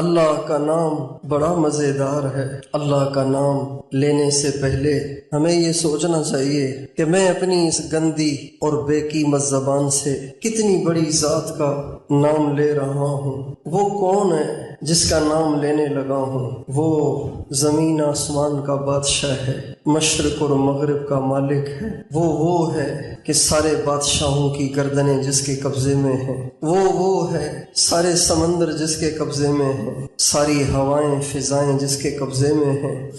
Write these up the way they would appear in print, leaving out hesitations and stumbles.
اللہ کا نام بڑا مزیدار ہے۔ اللہ کا نام لینے سے پہلے ہمیں یہ سوچنا چاہیے کہ میں اپنی اس گندی اور بے قیمت زبان سے کتنی بڑی ذات کا نام لے رہا ہوں۔ وہ کون ہے جس کا نام لینے لگا ہوں؟ وہ زمین آسمان کا بادشاہ ہے، مشرق اور مغرب کا مالک ہے۔ وہ ہے کہ سارے بادشاہوں کی گردنیں جس کے قبضے میں ہیں۔ وہ ہے سارے سمندر جس کے قبضے میں ہیں، ساری ہوائیں فضائیں جس کے قبضے میں ہیں۔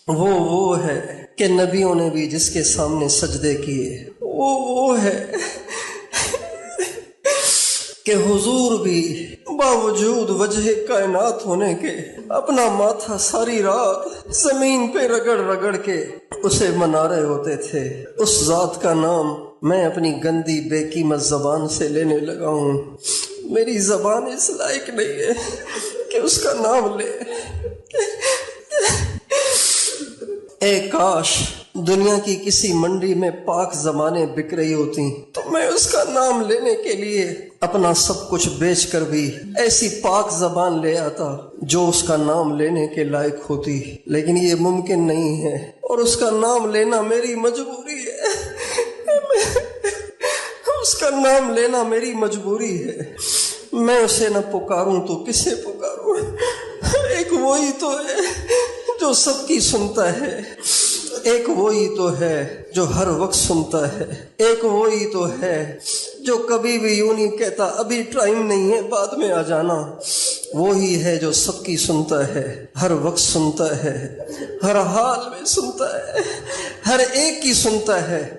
وہ ہے کہ نبیوں نے بھی جس کے سامنے سجدے کیے۔ وہ ہے کہ حضور بھی باوجود وجہ کائنات ہونے کے اپنا ماتھا ساری رات زمین پہ رگڑ رگڑ کے اسے منا رہے ہوتے تھے۔ اس ذات کا نام میں اپنی گندی بے قیمت زبان سے لینے لگا ہوں۔ میری زبان اس لائق نہیں ہے کہ اس کا نام لے۔ اے کاش دنیا کی کسی منڈی میں پاک زبانیں بک رہی ہوتی تو میں اس کا نام لینے کے لیے اپنا سب کچھ بیچ کر بھی ایسی پاک زبان لے آتا جو اس کا نام لینے کے لائق ہوتی، لیکن یہ ممکن نہیں ہے اور اس کا نام لینا میری مجبوری ہے۔ اس کا نام لینا میری مجبوری ہے۔ میں اسے نہ پکاروں تو کسے پکاروں؟ ایک وہی تو ہے جو سب کی سنتا ہے، ایک وہی تو ہے جو ہر وقت سنتا ہے، ایک وہی تو ہے جو کبھی بھی یوں نہیں کہتا ابھی ٹائم نہیں ہے بعد میں آ جانا۔ وہی ہے جو سب کی سنتا ہے، ہر وقت سنتا ہے، ہر حال میں سنتا ہے، ہر ایک کی سنتا ہے،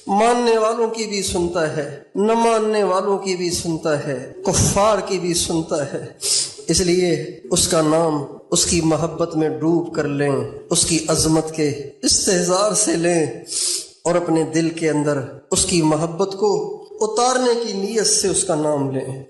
ماننے والوں کی بھی سنتا ہے، نہ ماننے والوں کی بھی سنتا ہے، کفار کی بھی سنتا ہے۔ اس لیے اس کا نام اس کی محبت میں ڈوب کر لیں، اس کی عظمت کے استحضار سے لیں اور اپنے دل کے اندر اس کی محبت کو اتارنے کی نیت سے اس کا نام لیں۔